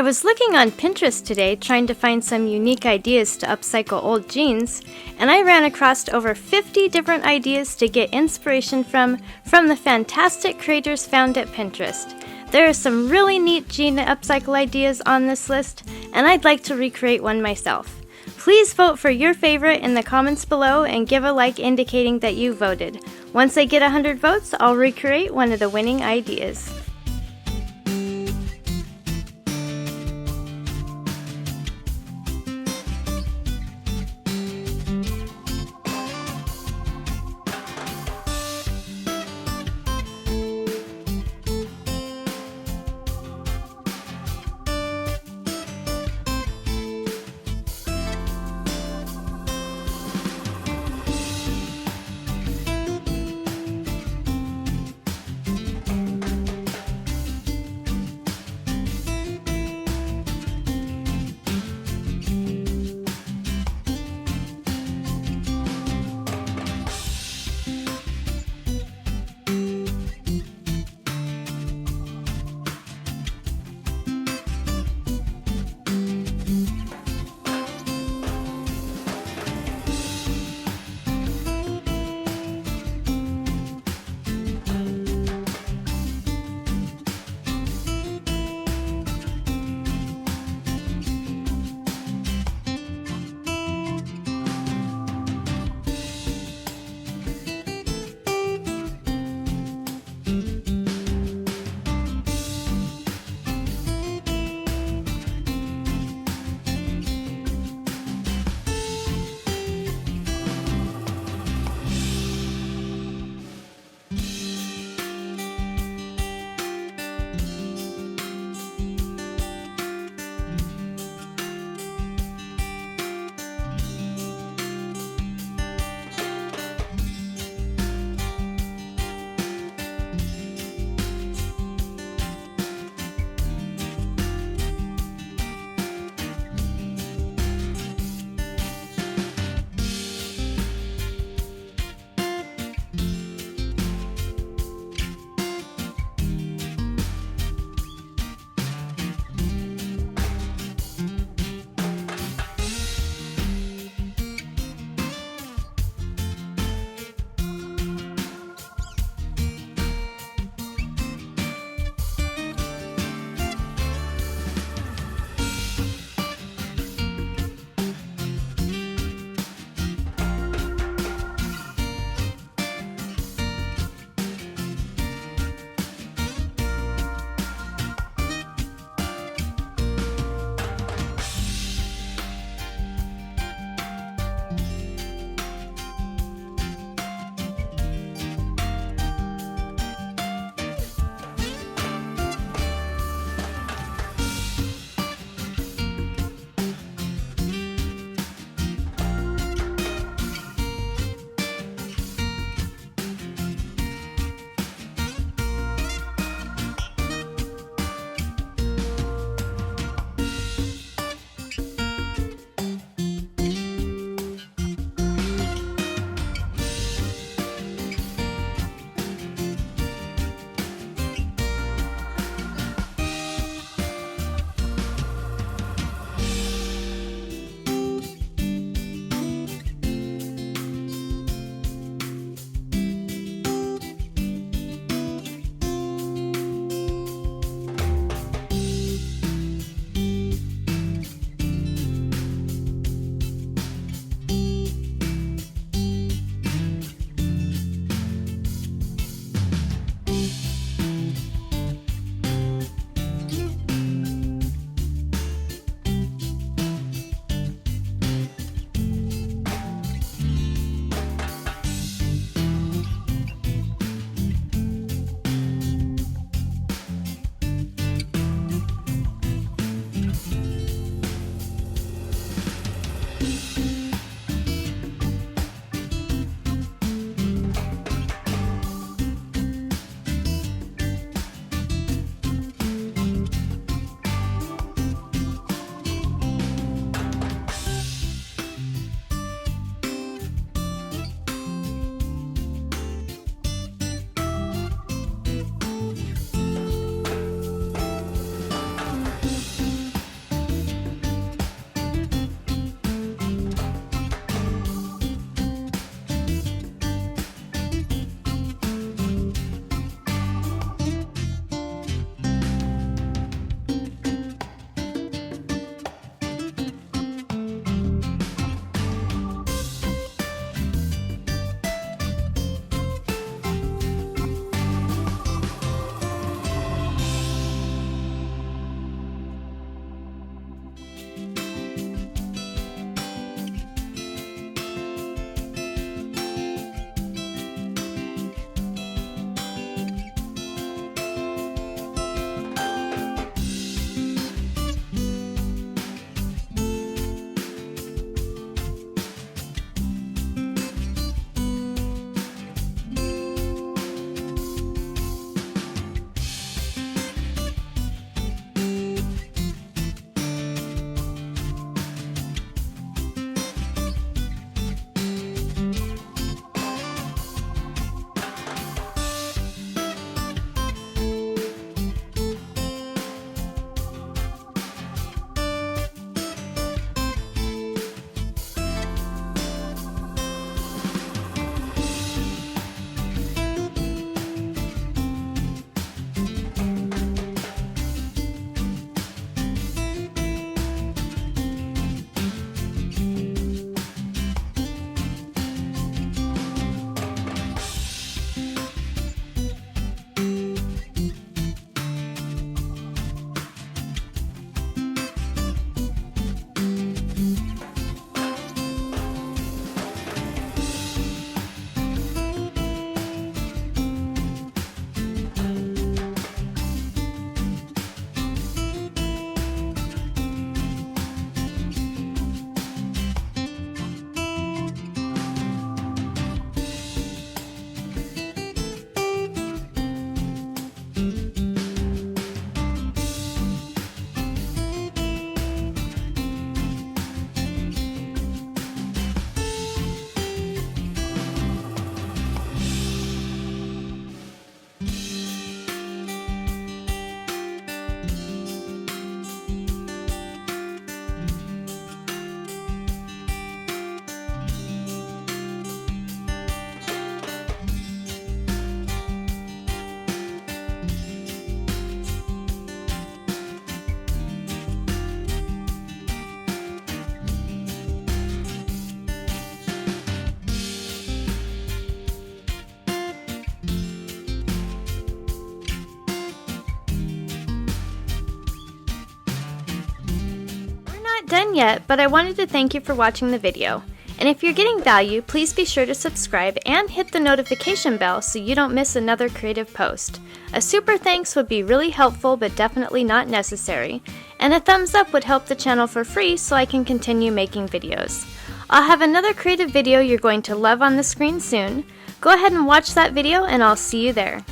I was looking on Pinterest today trying to find some unique ideas to upcycle old jeans, and I ran across over 50 different ideas to get inspiration from the fantastic creators found at Pinterest. There are some really neat jean upcycle ideas on this list, and I'd like to recreate one myself. Please vote for your favorite in the comments below and give a like indicating that you voted. Once I get 100 votes, I'll recreate one of the winning ideas. done yet, but I wanted to thank you for watching the video. And if you're getting value, please be sure to subscribe and hit the notification bell so you don't miss another creative post. A super thanks would be really helpful but definitely not necessary. And a thumbs up would help the channel for free so I can continue making videos. I'll have another creative video you're going to love on the screen soon. Go ahead and watch that video and I'll see you there.